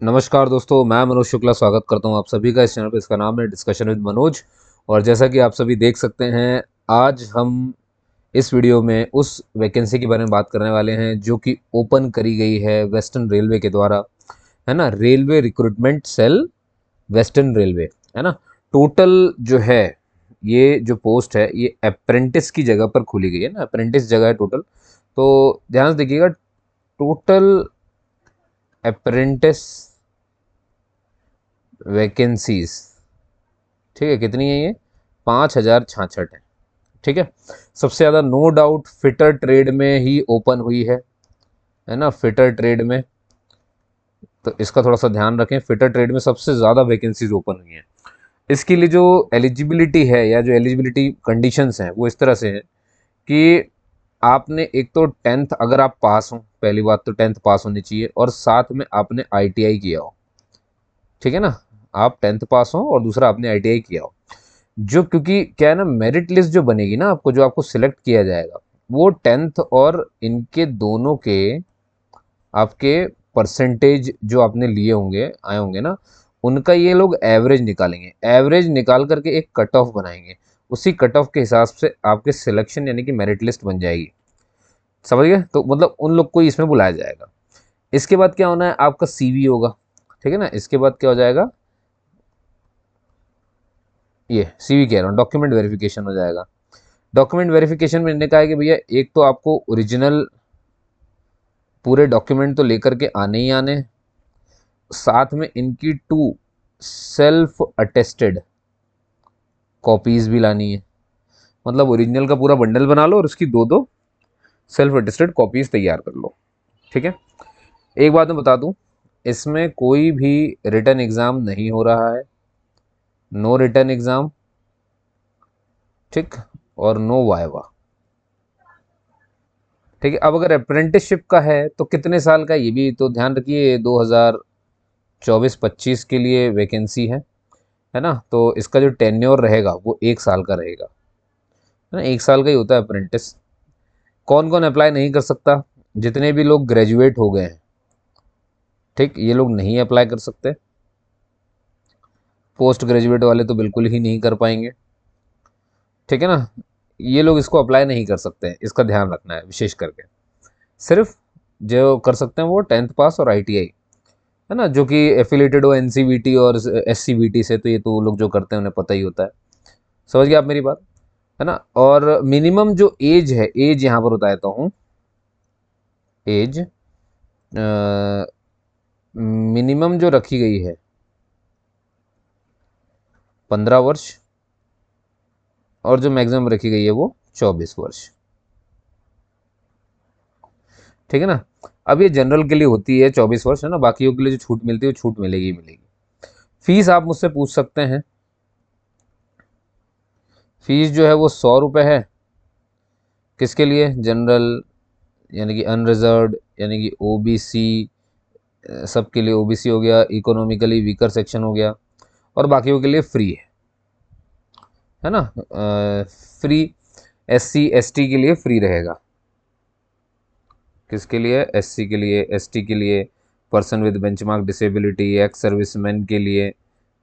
नमस्कार दोस्तों, मैं मनोज शुक्ला स्वागत करता हूं आप सभी का इस चैनल पे। इसका नाम है डिस्कशन विद मनोज। और जैसा कि आप सभी देख सकते हैं, आज हम इस वीडियो में उस वैकेंसी के बारे में बात करने वाले हैं जो कि ओपन करी गई है वेस्टर्न रेलवे के द्वारा, है ना। Railway recruitment cell, western railway, है ना। टोटल जो है, ये जो पोस्ट है ये अप्रेंटिस की जगह पर खोली गई है ना, अप्रेंटिस जगह है टोटल। तो ध्यान से देखिएगा, टोटल अप्रेंटिस वैकेंसीज, ठीक है, कितनी है ये? 5,066 है। ठीक है। सबसे ज़्यादा नो डाउट फिटर ट्रेड में ही ओपन हुई है ना, फिटर ट्रेड में। तो इसका थोड़ा सा ध्यान रखें, फिटर ट्रेड में सबसे ज़्यादा वैकेंसीज ओपन हुई हैं। इसके लिए जो एलिजिबिलिटी है या जो एलिजिबिलिटी कंडीशंस हैं वो इस तरह से हैं कि आपने एक तो 10th, अगर आप पास हो, पहली बात तो 10th पास होनी चाहिए, और साथ में आपने ITI किया हो। ठीक है ना, आप 10th पास हो और दूसरा आपने ITI किया हो। जो, क्योंकि क्या है ना, मेरिट लिस्ट जो बनेगी ना आपको, जो आपको सिलेक्ट किया जाएगा, वो 10th और इनके दोनों के आपके परसेंटेज जो आपने लिए होंगे, आए होंगे ना, उनका ये लोग एवरेज निकालेंगे। एवरेज निकाल करके एक कट ऑफ बनाएंगे। उसी कट ऑफ के हिसाब से आपके सिलेक्शन यानी कि मेरिट लिस्ट बन जाएगी। समझ गए? तो मतलब उन लोग को ही इसमें बुलाया जाएगा। इसके बाद क्या होना है, आपका CV होगा। ठीक है ना। इसके बाद क्या हो जाएगा, ये CV कह रहा हूँ, डॉक्यूमेंट वेरिफिकेशन हो जाएगा। डॉक्यूमेंट वेरिफिकेशन में इन्होंने कहा है कि भैया एक तो आपको ओरिजिनल पूरे डॉक्यूमेंट तो लेकर के आने ही आने, साथ में इनकी 2 सेल्फ अटेस्टेड कॉपीज भी लानी है। मतलब ओरिजिनल का पूरा बंडल बना लो और उसकी 2-2 सेल्फ अटेस्टेड कॉपीज तैयार कर लो। ठीक है। एक बात मैं बता दूं, इसमें कोई भी रिटन एग्ज़ाम नहीं हो रहा है। नो रिटन एग्ज़ाम, ठीक, और नो वाइवा। ठीक है। अब अगर अप्रेंटिसशिप का है तो कितने साल का, ये भी तो ध्यान रखिए। 2024-25 के लिए वैकेंसी है ना। तो इसका जो टेन्योर रहेगा वो 1 साल का रहेगा, है ना। 1 साल का ही होता है अप्रेंटिस। कौन कौन अप्लाई नहीं कर सकता? जितने भी लोग ग्रेजुएट हो गए हैं, ठीक, ये लोग नहीं अप्लाई कर सकते। पोस्ट ग्रेजुएट वाले तो बिल्कुल ही नहीं कर पाएंगे। ठीक है ना। ये लोग इसको अप्लाई नहीं कर सकते हैं, इसका ध्यान रखना है विशेष करके। सिर्फ जो कर सकते हैं वो 10th पास और ITI, है ना, जो कि एफिलेटेड हो NCVT और SCVT से। तो ये तो वो लोग जो करते हैं उन्हें पता ही होता है। समझ गए आप मेरी बात, है ना। और मिनिमम जो एज है, एज यहाँ पर बता देता हूँ। एज मिनिमम जो रखी गई है 15 वर्ष, और जो मैक्सिमम रखी गई है वो 24 वर्ष। ठीक है ना। अब ये जनरल के लिए होती है 24 वर्ष, है ना। बाकियों के लिए जो छूट मिलती है वो छूट मिलेगी ही मिलेगी। फीस आप मुझसे पूछ सकते हैं। फीस जो है वो 100 रुपये है। किसके लिए? जनरल यानी कि अनरिजर्व्ड, यानी कि OBC, सबके लिए OBC हो गया, इकोनॉमिकली वीकर सेक्शन हो गया, और बाकियों के लिए फ्री है ना। फ्री। SC ST के लिए फ्री रहेगा। किसके लिए? SC के लिए, ST के लिए, person with benchmark disability, ex serviceman के लिए,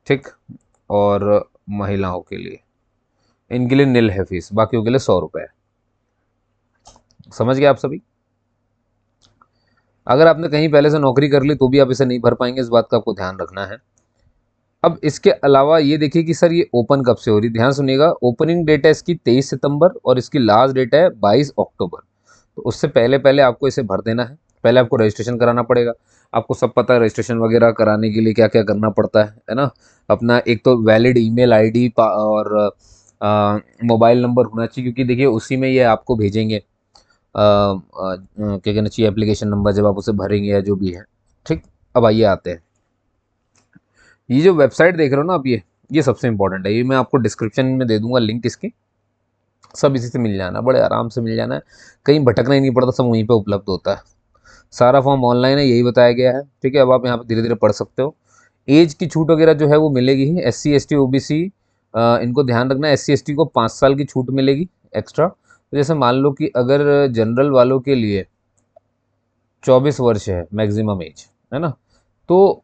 ठीक, और महिलाओं के लिए, इनके लिए निल है फीस। बाकियों के लिए 100 रुपये है। समझ गए आप सभी? अगर आपने कहीं पहले से नौकरी कर ली तो भी आप इसे नहीं भर पाएंगे, इस बात का आपको ध्यान रखना है। अब इसके अलावा ये देखिए कि सर ये ओपन कब से हो रही, ध्यान सुनिएगा। ओपनिंग डेट है इसकी 23 सितंबर, और इसकी लास्ट डेट है 22 अक्टूबर। तो उससे पहले पहले आपको इसे भर देना है। पहले आपको रजिस्ट्रेशन कराना पड़ेगा। आपको सब पता है रजिस्ट्रेशन वगैरह कराने के लिए क्या क्या करना पड़ता है ना। अपना एक तो वैलिड ईमेल आईडी और मोबाइल नंबर होना चाहिए, क्योंकि देखिए उसी में ये आपको भेजेंगे क्या कहना चाहिए, एप्लीकेशन नंबर, जब आप उसे भरेंगे या जो भी है। ठीक। अब आइए आते हैं, ये जो वेबसाइट देख रहे हो ना आप, ये सबसे इंपॉर्टेंट है। ये मैं आपको डिस्क्रिप्शन में दे दूंगा लिंक इसकी। सब इसी से मिल जाना, बड़े आराम से मिल जाना है। कहीं भटकना ही नहीं पड़ता, सब वहीं पे उपलब्ध होता है। सारा फॉर्म ऑनलाइन है, यही बताया गया है। ठीक है। अब आप यहाँ पे धीरे धीरे पढ़ सकते हो। एज की छूट वगैरह जो है वो मिलेगी ही। SC ST OBC, इनको ध्यान रखना है। SC ST को 5 साल की छूट मिलेगी एक्स्ट्रा। तो जैसे मान लो कि अगर जनरल वालों के लिए 24 वर्ष है मैक्सिमम एज, है ना, तो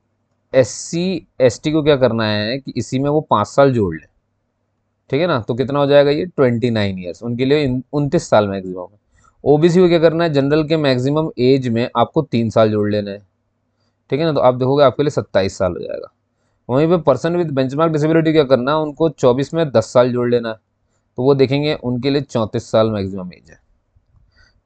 SC ST को क्या करना है कि इसी में वो 5 साल जोड़ ले, ठीक है ना, तो कितना हो जाएगा ये 29 ईयर्स, उनके लिए 29 साल मैक्सिमम है। OBC को क्या करना है, जनरल के मैक्सिमम एज में आपको 3 साल जोड़ लेना है, ठीक है ना, तो आप देखोगे आपके लिए 27 साल हो जाएगा। वहीं पे पर्सन विद बेंचमार्क डिसेबिलिटी क्या करना है, उनको 24 में 10 साल जोड़ लेना है, तो वो देखेंगे उनके लिए 34 साल मैक्सिमम एज है,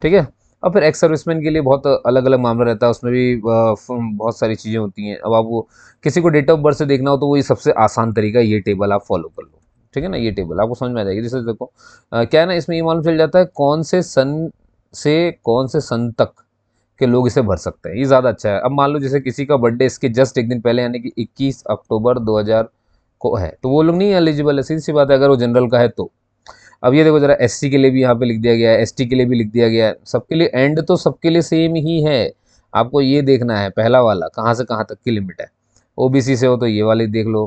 ठीक है। अब फिर एक्स सर्विसमैन के लिए बहुत अलग अलग मामला रहता है, उसमें भी बहुत सारी चीज़ें होती हैं। अब आप वो किसी को डेट ऑफ बर्थ से देखना हो तो वो ये सबसे आसान तरीका है, ये टेबल आप फॉलो कर लो, ठीक है ना, ये टेबल आपको समझ में आ जाएगी। जैसे देखो क्या है ना, इसमें ये मालूम चल जाता है कौन से सन तक के लोग इसे भर सकते हैं, ये ज़्यादा अच्छा है। अब मान लो जैसे किसी का बर्थडे इसके जस्ट एक दिन पहले यानी कि 21 अक्टूबर 2000 को है, तो वो लोग नहीं एलिजिबल है, सीधी सी बात है, अगर वो जनरल का है तो। अब ये देखो जरा, SC के लिए भी यहाँ पे लिख दिया गया है, ST के लिए भी लिख दिया गया है, सबके लिए एंड तो सबके लिए सेम ही है। आपको ये देखना है पहला वाला कहाँ से कहाँ तक की लिमिट है। OBC से हो तो ये वाली देख लो।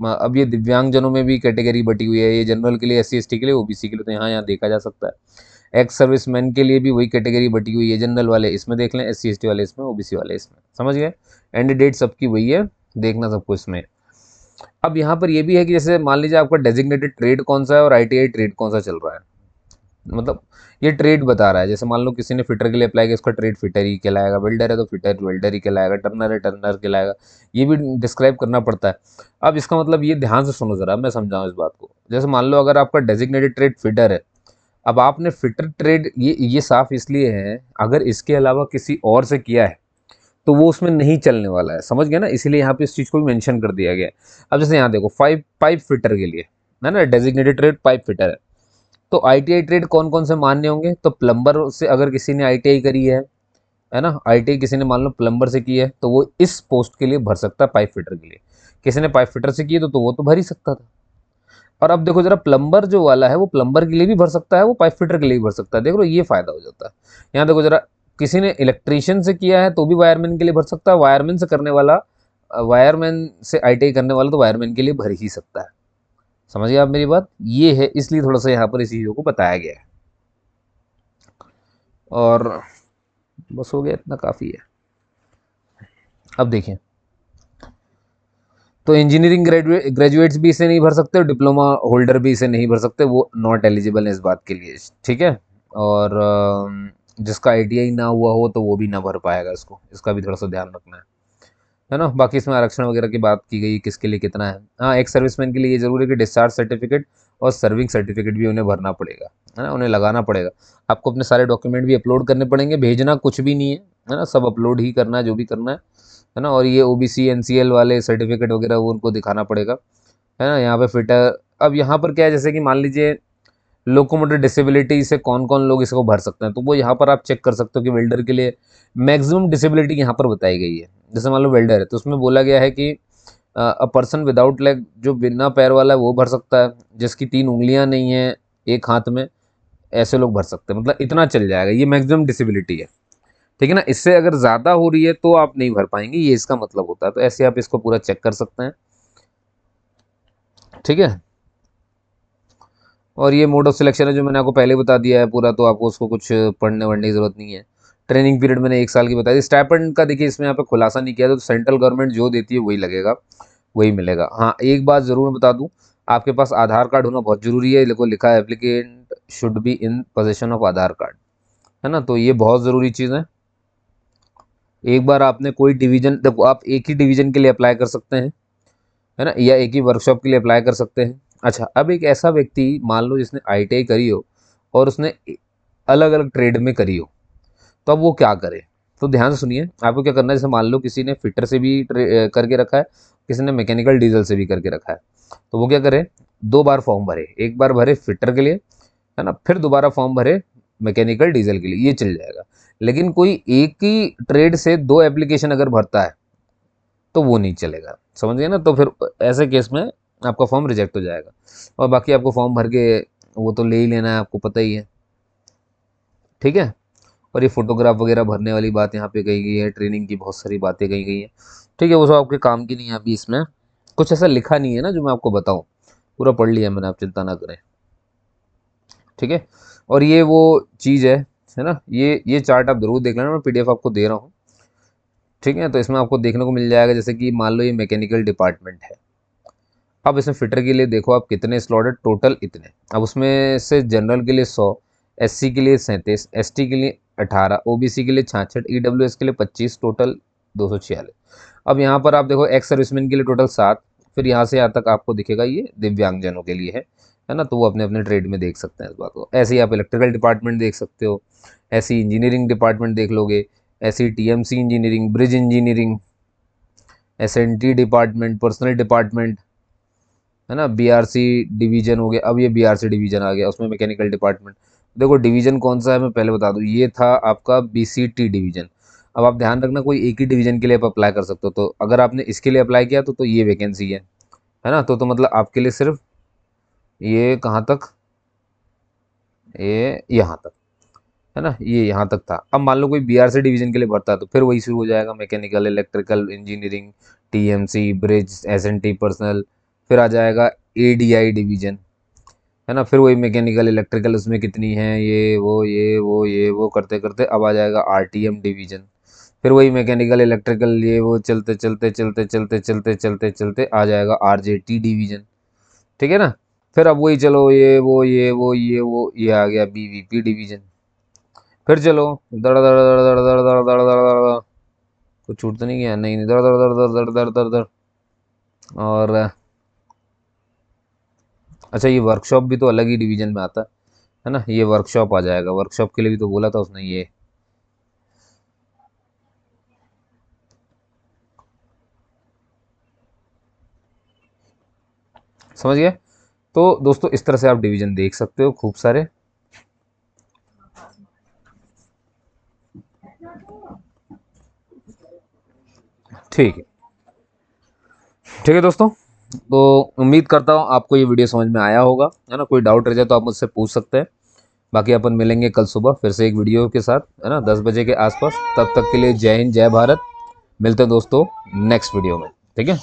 अब ये दिव्यांगजनों में भी कैटेगरी बटी हुई है, ये जनरल के लिए, SC ST के लिए, OBC के लिए, तो यहाँ देखा जा सकता है। एक्स सर्विसमैन के लिए भी वही कैटेगरी बटी हुई है, जनरल वाले इसमें देख लें, SC ST वाले इसमें, OBC वाले इसमें, समझ गए। एंड डेट सबकी वही है, देखना सबको इसमें। अब यहाँ पर ये भी है कि जैसे मान लीजिए आपका डेजिग्नेटेड ट्रेड कौन सा है और ITI ट्रेड कौन सा चल रहा है, मतलब ये ट्रेड बता रहा है। जैसे मान लो किसी ने फिटर के लिए अप्लाई किया, उसका ट्रेड फिटर ही कहलाएगा, वेल्डर है तो फिटर वेल्डर ही कहलाएगा, टर्नर है टर्नर कहलाएगा, ये भी डिस्क्राइब करना पड़ता है। अब इसका मतलब ये ध्यान से सुनो ज़रा, मैं समझाऊँ इस बात को। जैसे मान लो अगर आपका डेजिग्नेटेड ट्रेड फिटर है, अब आपने फिटर ट्रेड ये साफ इसलिए है, अगर इसके अलावा किसी और से किया है तो वो उसमें नहीं चलने वाला है, समझ गए ना, इसीलिए यहाँ पे इस चीज़ को भी मेंशन कर दिया गया है। अब जैसे यहाँ देखो, पाइप फिटर के लिए है ना, डेजिग्नेटेड ट्रेड पाइप फिटर है, तो ITI ट्रेड कौन कौन से मान्य होंगे, तो प्लम्बर से अगर किसी ने ITI करी है ना, ITI किसी ने मान लो प्लम्बर से की है तो वो इस पोस्ट के लिए भर सकता है, पाइप फिटर के लिए। किसी ने पाइप फिटर से की है तो वो तो भर ही सकता था। और अब देखो जरा, प्लम्बर जो वाला है वो प्लम्बर के लिए भी भर सकता है, वो पाइप फिटर के लिए भी भर सकता है, देख लो ये फायदा हो जाता है। यहाँ देखो जरा, किसी ने इलेक्ट्रीशियन से किया है तो भी वायरमैन के लिए भर सकता है, वायरमैन से करने वाला, वायरमैन से ITI करने वाला तो वायरमैन के लिए भर ही सकता है। समझिए आप मेरी बात, ये है, इसलिए थोड़ा सा यहाँ पर इस चीज़ों को बताया गया है। और बस हो गया, इतना काफ़ी है। अब देखिए, तो इंजीनियरिंग ग्रेजुएट्स भी इसे नहीं भर सकते और डिप्लोमा होल्डर भी इसे नहीं भर सकते, वो नॉट एलिजिबल है इस बात के लिए, ठीक है। और जिसका ITI ना हुआ हो तो वो भी ना भर पाएगा इसको, इसका भी थोड़ा सा ध्यान रखना है ना। बाकी इसमें आरक्षण वगैरह की बात की गई, किसके लिए कितना है। हाँ, एक सर्विसमैन के लिए ये जरूरी है कि डिस्चार्ज सर्टिफिकेट और सर्विंग सर्टिफिकेट भी उन्हें भरना पड़ेगा, है ना, उन्हें लगाना पड़ेगा। आपको अपने सारे डॉक्यूमेंट भी अपलोड करने पड़ेंगे, भेजना कुछ भी नहीं है ना, सब अपलोड ही करना है जो भी करना है ना। और ये OBC NCL वाले सर्टिफिकेट वगैरह वो उनको दिखाना पड़ेगा, है ना। यहाँ पे फिटर, अब यहाँ पर क्या है, जैसे कि मान लीजिए लोकोमोटर डिसेबिलिटी से कौन कौन लोग इसको भर सकते हैं, तो वो यहाँ पर आप चेक कर सकते हो कि वेल्डर के लिए मैक्सिमम डिसेबिलिटी यहाँ पर बताई गई है। जैसे मान लो वेल्डर है तो उसमें बोला गया है कि अ पर्सन विदाउट लेग, जो बिना पैर वाला है वो भर सकता है, जिसकी 3 उंगलियां नहीं है एक हाथ में, ऐसे लोग भर सकते हैं, मतलब इतना चल जाएगा, ये मैक्सिमम डिसेबिलिटी है, ठीक है ना। इससे अगर ज़्यादा हो रही है तो आप नहीं भर पाएंगे, ये इसका मतलब होता है। तो ऐसे आप इसको पूरा चेक कर सकते हैं, ठीक है। और ये मोड ऑफ सिलेक्शन है जो मैंने आपको पहले बता दिया है पूरा, तो आपको उसको कुछ पढ़ने वढ़ने की जरूरत नहीं है। ट्रेनिंग पीरियड मैंने 1 साल की बता दी। स्टाइपेंड का देखिए इसमें यहाँ पे खुलासा नहीं किया, तो सेंट्रल गवर्नमेंट जो देती है वही लगेगा, वही मिलेगा। हाँ, एक बात जरूर मैं बता दूं, आपके पास आधार कार्ड होना बहुत जरूरी है, देखो लिखा है applicant should be in possession of Aadhaar card, है ना, तो ये बहुत ज़रूरी चीज़ है। एक बार आपने कोई डिवीजन, देखो आप एक ही डिवीजन के लिए अप्लाई कर सकते हैं, है ना, या एक ही वर्कशॉप के लिए अप्लाई कर सकते हैं। अच्छा, अब एक ऐसा व्यक्ति मान लो जिसने ITI करी हो और उसने अलग अलग ट्रेड में करी हो, तो अब वो क्या करे, तो ध्यान से सुनिए। आपको क्या करना है, जैसे मान लो किसी ने फिटर से भी करके रखा है, किसी ने मैकेनिकल डीजल से भी करके रखा है, तो वो क्या करे, 2 बार फॉर्म भरे, एक बार भरे फिटर के लिए, है ना, फिर दोबारा फॉर्म भरे मैकेनिकल डीजल के लिए, ये चल जाएगा। लेकिन कोई एक ही ट्रेड से 2 एप्लीकेशन अगर भरता है तो वो नहीं चलेगा, समझ गए ना। तो फिर ऐसे केस में आपका फॉर्म रिजेक्ट हो जाएगा। और बाकी आपको फॉर्म भर के वो तो ले ही लेना है, आपको पता ही है, ठीक है। और ये फोटोग्राफ वगैरह भरने वाली बात यहाँ पे कही गई है, ट्रेनिंग की बहुत सारी बातें कही गई हैं, ठीक है। वो सब आपके काम की नहीं है, अभी इसमें कुछ ऐसा लिखा नहीं है ना जो मैं आपको बताऊँ, पूरा पढ़ लिया मैंने, आप चिंता ना करें, ठीक है। और ये वो चीज़ है ना, ये चार्ट आप जरूर देख लेना, मैं PDF आपको दे रहा हूँ, ठीक है। तो इसमें आपको देखने को मिल जाएगा जैसे कि मान लो ये मैकेनिकल डिपार्टमेंट है। अब इसमें फिटर के लिए देखो आप कितने स्लॉट है, टोटल इतने। अब उसमें से जनरल के लिए 100, एससी के लिए 37, एसटी के लिए 18, ओबीसी के लिए 66, ईडब्ल्यूएस के लिए 25, टोटल 246। अब यहाँ पर आप देखो एक्स सर्विसमैन के लिए टोटल 7, फिर यहाँ से यहाँ तक आपको दिखेगा ये दिव्यांगजनों के लिए है ना। तो वो अपने अपने ट्रेड में देख सकते हैं इस बात को। ऐसे ही आप इलेक्ट्रिकल डिपार्टमेंट देख सकते हो, ऐसी इंजीनियरिंग डिपार्टमेंट देख लोगे, ऐसी TMC engineering, bridge engineering, SNT department, personal department, है ना, बीआरसी डिवीजन हो गया। अब ये बीआरसी डिवीजन आ गया, उसमें मैकेनिकल डिपार्टमेंट। देखो डिवीजन कौन सा है मैं पहले बता दूं, ये था आपका बीसीटी डिवीजन। अब आप ध्यान रखना कोई एक ही डिवीजन के लिए आप अप्लाई कर सकते हो। तो अगर आपने इसके लिए अप्लाई किया तो ये वैकेंसी है ना। तो मतलब आपके लिए सिर्फ ये कहाँ तक, ये यहाँ तक, है ना, ये यहाँ तक था। अब मान लो कोई बीआरसी डिवीजन के लिए भरता है तो फिर वही शुरू हो जाएगा, mechanical, electrical, engineering, TMC, bridge, SNT, personal. फिर आ जाएगा एडीआई डिवीजन, है ना। फिर वही मैकेनिकल, इलेक्ट्रिकल, उसमें कितनी है, ये वो करते करते अब आ जाएगा आरटीएम डिवीजन। फिर वही मैकेनिकल, इलेक्ट्रिकल, ये वो चलते चलते चलते चलते चलते चलते चलते आ जाएगा आरजेटी डिवीजन। ठीक है ना। फिर अब वही चलो ये आ गया बीवीपी डिवीजन। फिर चलो दड़ दड़ दड़ दड़ दड़ दड़ दड़ दड़ दड़ दड़, कुछ छूट तो नहीं गया, नहीं नहीं, दड़ दड़ दड़ दड़ दड़ दड़ दड़ दड़। और अच्छा ये वर्कशॉप भी तो अलग ही डिवीजन में आता है ना। ये वर्कशॉप आ जाएगा, वर्कशॉप के लिए भी तो बोला था उसने ये। समझ गए। तो दोस्तों इस तरह से आप डिवीजन देख सकते हो खूब सारे। ठीक है, ठीक है दोस्तों। तो उम्मीद करता हूँ आपको ये वीडियो समझ में आया होगा, है ना। कोई डाउट रह जाए तो आप मुझसे पूछ सकते हैं। बाकी अपन मिलेंगे कल सुबह फिर से एक वीडियो के साथ, है ना, 10 बजे के आसपास। तब तक के लिए जय हिंद, जय भारत। मिलते हैं दोस्तों नेक्स्ट वीडियो में, ठीक है।